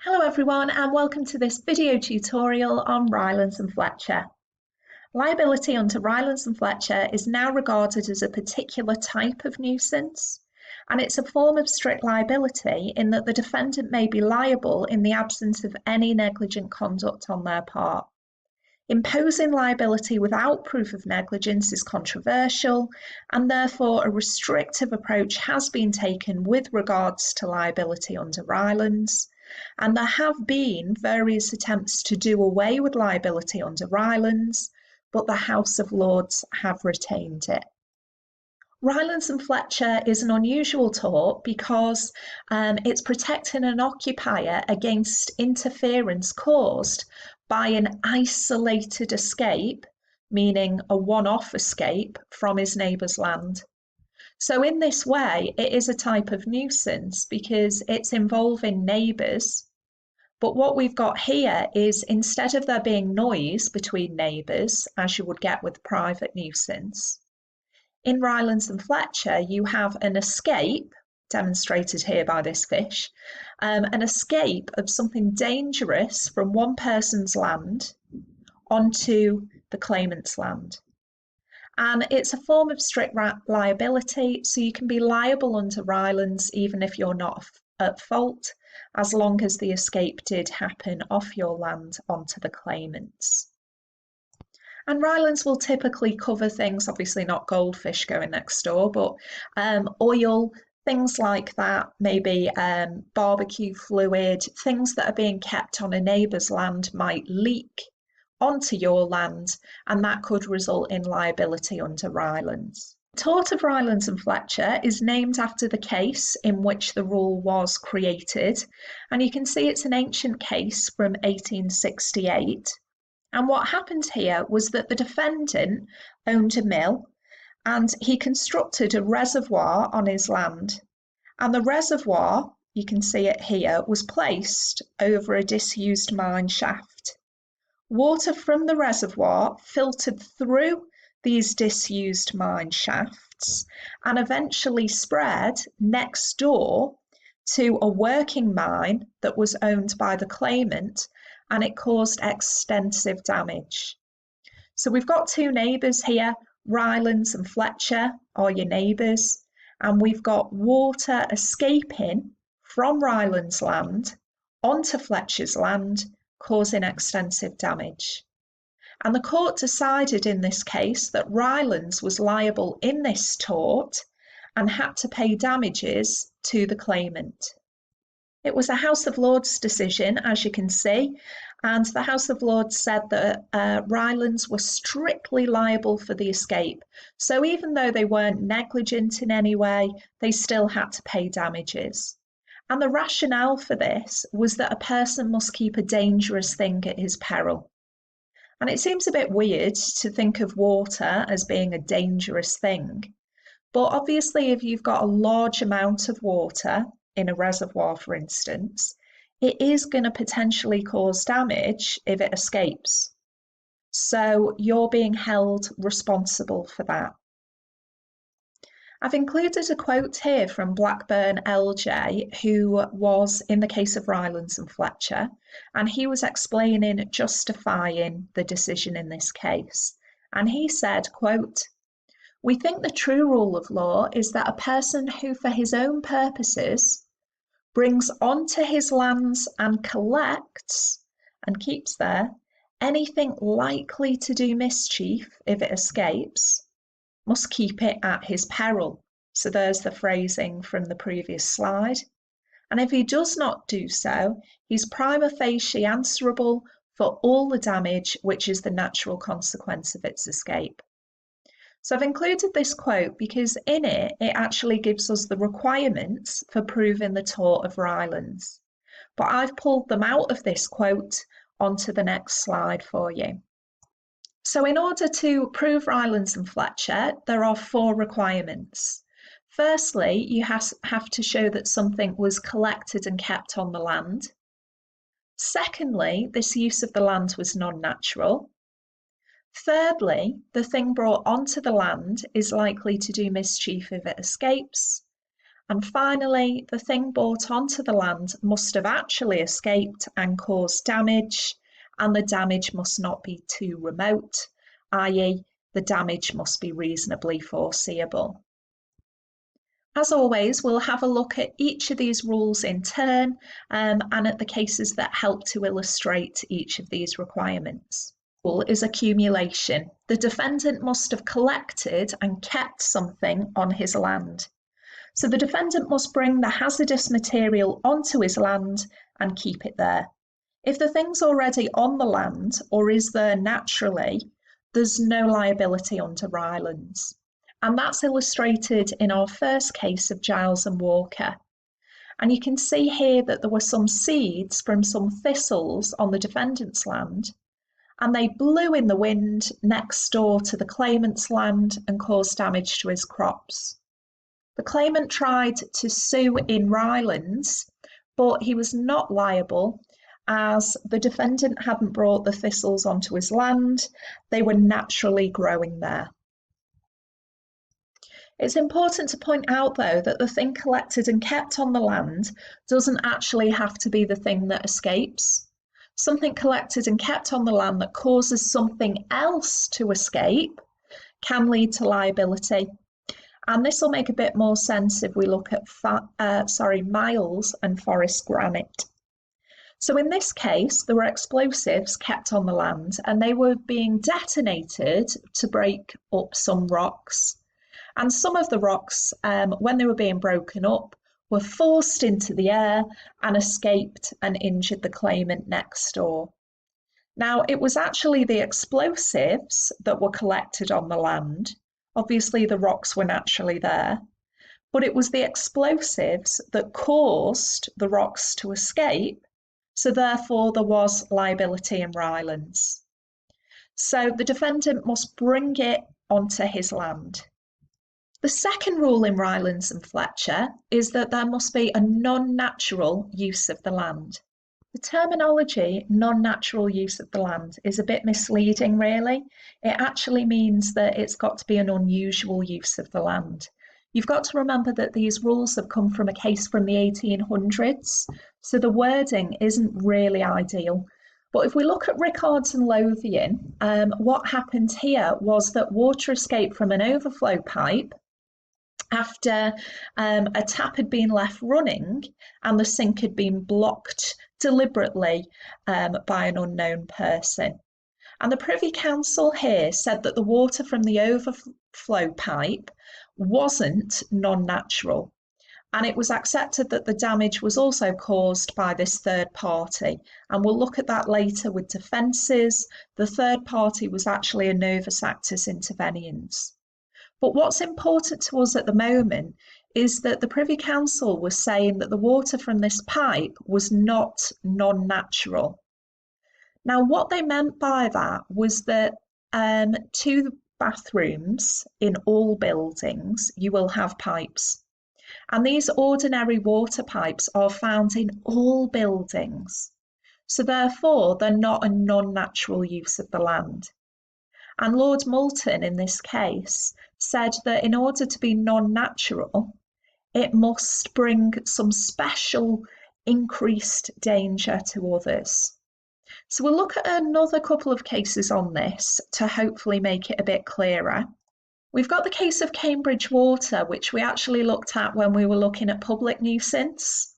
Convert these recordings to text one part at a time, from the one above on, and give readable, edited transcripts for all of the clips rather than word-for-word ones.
Hello everyone and welcome to this video tutorial on Rylands and Fletcher. Liability under Rylands and Fletcher is now regarded as a particular type of nuisance, and it's a form of strict liability in that the defendant may be liable in the absence of any negligent conduct on their part. Imposing liability without proof of negligence is controversial, and therefore a restrictive approach has been taken with regards to liability under Rylands. And there have been various attempts to do away with liability under Rylands, but the House of Lords have retained it. Rylands and Fletcher is an unusual tort because it's protecting an occupier against interference caused by an isolated escape, meaning a one-off escape from his neighbour's land. So in this way, it is a type of nuisance because it's involving neighbours. But what we've got here is, instead of there being noise between neighbours, as you would get with private nuisance, in Rylands and Fletcher, you have an escape, demonstrated here by this fish, an escape of something dangerous from one person's land onto the claimant's land. And it's a form of strict liability, so you can be liable under Rylands even if you're not at fault, as long as the escape did happen off your land onto the claimant's. And Rylands will typically cover things, obviously not goldfish going next door, but oil, things like that, maybe barbecue fluid, things that are being kept on a neighbour's land might leak onto your land, and that could result in liability under Rylands. Tort of Rylands and Fletcher is named after the case in which the rule was created, and you can see it's an ancient case from 1868. And what happened here was that the defendant owned a mill and he constructed a reservoir on his land. And the reservoir, you can see it here, was placed over a disused mine shaft. Water from the reservoir filtered through these disused mine shafts and eventually spread next door to a working mine that was owned by the claimant, and it caused extensive damage. So we've got two neighbours here, Rylands and Fletcher are your neighbours, and we've got water escaping from Rylands' land onto Fletcher's land, causing extensive damage. And the court decided in this case that Rylands was liable in this tort and had to pay damages to the claimant. It was a House of Lords decision, as you can see, and the House of Lords said that Rylands were strictly liable for the escape. So even though they weren't negligent in any way, they still had to pay damages. And the rationale for this was that a person must keep a dangerous thing at his peril. And it seems a bit weird to think of water as being a dangerous thing. But obviously, if you've got a large amount of water in a reservoir, for instance, it is going to potentially cause damage if it escapes. So you're being held responsible for that. I've included a quote here from Blackburn LJ, who was in the case of Rylands and Fletcher, and he was explaining, justifying the decision in this case. And he said, quote, "We think the true rule of law is that a person who for his own purposes brings onto his lands and collects and keeps there anything likely to do mischief if it escapes, must keep it at his peril." So there's the phrasing from the previous slide. And if he does not do so, he's prima facie answerable for all the damage which is the natural consequence of its escape. So I've included this quote because in it, it actually gives us the requirements for proving the tort of Rylands. But I've pulled them out of this quote onto the next slide for you. So in order to prove Rylands and Fletcher, there are 4 requirements. Firstly, you have to show that something was collected and kept on the land. Secondly, this use of the land was non-natural. Thirdly, the thing brought onto the land is likely to do mischief if it escapes. And finally, the thing brought onto the land must have actually escaped and caused damage, and the damage must not be too remote, i.e., the damage must be reasonably foreseeable. As always, we'll have a look at each of these rules in turn and at the cases that help to illustrate each of these requirements. Rule is accumulation. The defendant must have collected and kept something on his land. So the defendant must bring the hazardous material onto his land and keep it there. If the thing's already on the land or is there naturally, there's no liability under Rylands. And that's illustrated in our first case of Giles and Walker. And you can see here that there were some seeds from some thistles on the defendant's land, and they blew in the wind next door to the claimant's land and caused damage to his crops. The claimant tried to sue in Rylands, but he was not liable as the defendant hadn't brought the thistles onto his land. They were naturally growing there. It's important to point out, though, that the thing collected and kept on the land doesn't actually have to be the thing that escapes. Something collected and kept on the land that causes something else to escape can lead to liability. And this will make a bit more sense if we look at miles and forest granite. So in this case, there were explosives kept on the land and they were being detonated to break up some rocks. And some of the rocks, when they were being broken up, were forced into the air and escaped and injured the claimant next door. Now, it was actually the explosives that were collected on the land. Obviously, the rocks were naturally there, but it was the explosives that caused the rocks to escape, so therefore there was liability in Rylands. So the defendant must bring it onto his land. The second rule in Rylands and Fletcher is that there must be a non-natural use of the land. The terminology non-natural use of the land is a bit misleading, really. It actually means that it's got to be an unusual use of the land. You've got to remember that these rules have come from a case from the 1800s, so the wording isn't really ideal. But if we look at Rylands and Lothian, what happened here was that water escaped from an overflow pipe after a tap had been left running and the sink had been blocked deliberately by an unknown person. And the Privy Council here said that the water from the overflow pipe wasn't non-natural, and it was accepted that the damage was also caused by this third party. And we'll look at that later with defences. The third party was actually a novus actus interveniens. But what's important to us at the moment is that the Privy Council was saying that the water from this pipe was not non-natural. Now, what they meant by that was that to the bathrooms in all buildings, you will have pipes. And these ordinary water pipes are found in all buildings. So therefore, they're not a non-natural use of the land. And Lord Moulton, in this case, said that in order to be non-natural, it must bring some special increased danger to others. So we'll look at another couple of cases on this to hopefully make it a bit clearer. We've got the case of Cambridge Water, which we actually looked at when we were looking at public nuisance.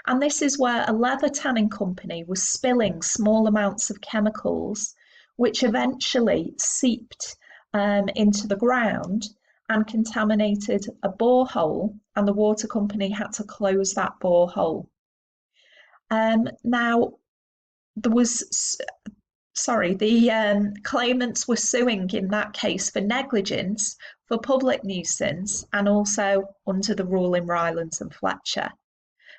And this is where a leather tanning company was spilling small amounts of chemicals, which eventually seeped into the ground and contaminated a borehole, and the water company had to close that borehole. Now, the claimants were suing in that case for negligence, for public nuisance, and also under the rule in Rylands and Fletcher.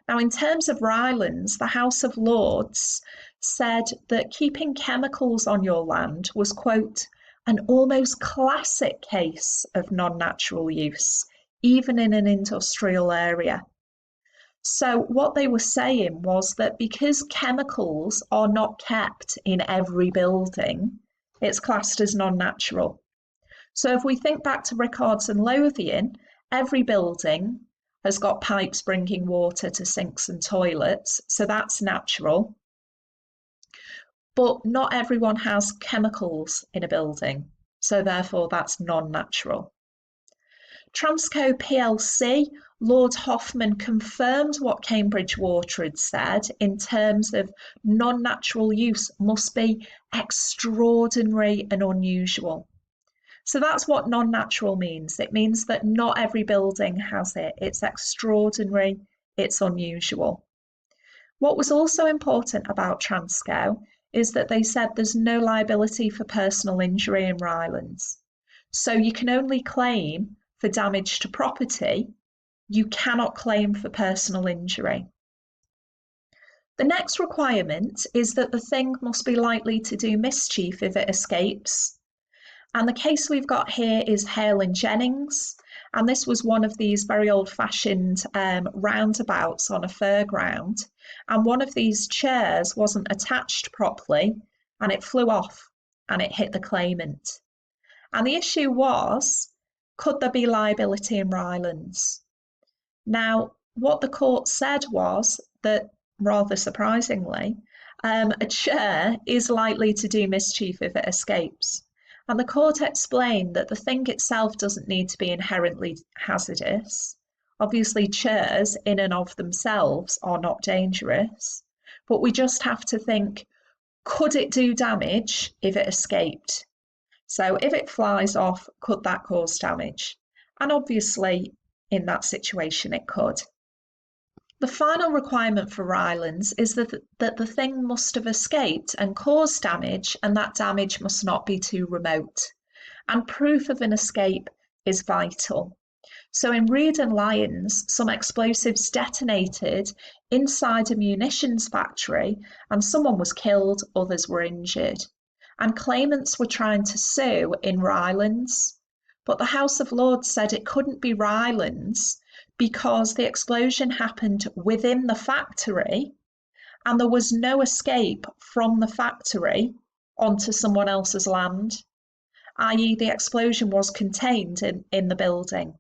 Now, in terms of Rylands, the House of Lords said that keeping chemicals on your land was, quote, an almost classic case of non-natural use, even in an industrial area. So what they were saying was that because chemicals are not kept in every building, it's classed as non-natural. So if we think back to Rylands and Lothian, every building has got pipes bringing water to sinks and toilets, so that's natural. But not everyone has chemicals in a building, so therefore that's non-natural. Transco plc, Lord Hoffman confirmed what Cambridge Water had said in terms of non-natural use must be extraordinary and unusual. So that's what non-natural means. It means that not every building has it. It's extraordinary, it's unusual. What was also important about Transco is that they said there's no liability for personal injury in Rylands. So you can only claim for damage to property, you cannot claim for personal injury. The next requirement is that the thing must be likely to do mischief if it escapes. And the case we've got here is Hale and Jennings, and this was one of these very old-fashioned roundabouts on a fairground, and one of these chairs wasn't attached properly, and it flew off, and it hit the claimant. And the issue was, could there be liability in Rylands? Now, what the court said was that, rather surprisingly, a chair is likely to do mischief if it escapes. And the court explained that the thing itself doesn't need to be inherently hazardous. Obviously, chairs in and of themselves are not dangerous, but we just have to think, could it do damage if it escaped? So if it flies off, could that cause damage? And obviously, in that situation, it could. The final requirement for Rylands is that the thing must have escaped and caused damage, and that damage must not be too remote. And proof of an escape is vital. So in Reed and Lyons, some explosives detonated inside a munitions factory, and someone was killed, others were injured. And claimants were trying to sue in Rylands, but the House of Lords said it couldn't be Rylands because the explosion happened within the factory and there was no escape from the factory onto someone else's land, i.e. the explosion was contained in the building,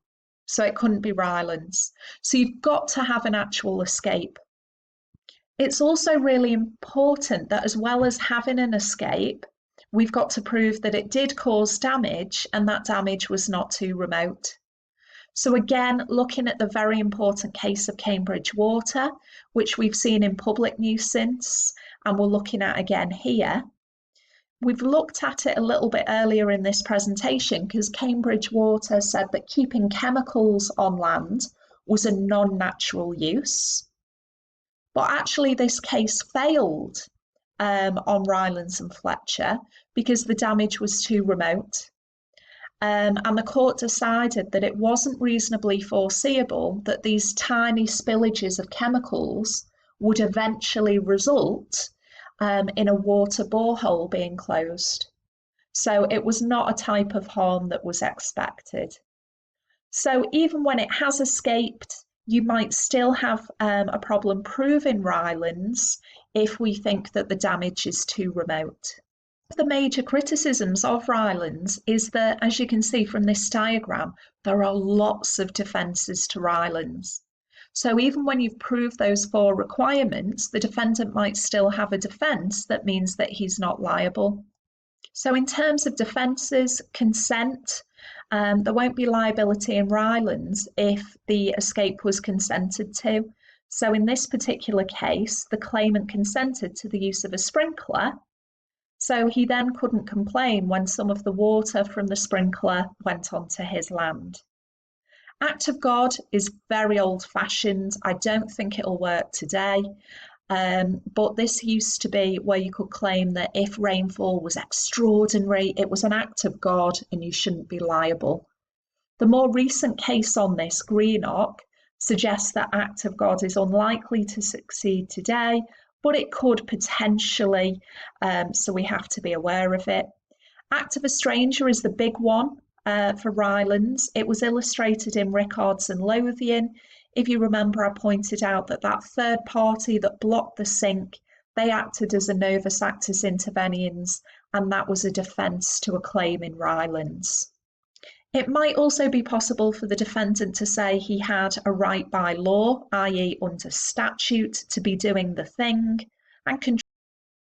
so it couldn't be Rylands. So you've got to have an actual escape. It's also really important that as well as having an escape, we've got to prove that it did cause damage and that damage was not too remote. So again, looking at the very important case of Cambridge Water, which we've seen in public nuisance, and we're looking at again here, we've looked at it a little bit earlier in this presentation because Cambridge Water said that keeping chemicals on land was a non-natural use. But actually this case failed on Rylands and Fletcher because the damage was too remote. And the court decided that it wasn't reasonably foreseeable that these tiny spillages of chemicals would eventually result in a water borehole being closed. So it was not a type of harm that was expected. So even when it has escaped, you might still have a problem proving Rylands if we think that the damage is too remote. The major criticisms of Rylands is that, as you can see from this diagram, there are lots of defences to Rylands. So even when you've proved those 4 requirements, the defendant might still have a defence that means that he's not liable. So in terms of defences, consent, there won't be liability in Rylands if the escape was consented to. So in this particular case, the claimant consented to the use of a sprinkler, so he then couldn't complain when some of the water from the sprinkler went onto his land. Act of God is very old-fashioned. I don't think it'll work today, but this used to be where you could claim that if rainfall was extraordinary, it was an act of God and you shouldn't be liable. The more recent case on this, Greenock, suggests that act of God is unlikely to succeed today, but it could potentially, so we have to be aware of it. Act of a stranger is the big one for Rylands. It was illustrated in Rickards and Lothian. If you remember, I pointed out that that third party that blocked the sink, they acted as a novus actus interveniens, and that was a defence to a claim in Rylands. It might also be possible for the defendant to say he had a right by law, i.e., under statute, to be doing the thing, and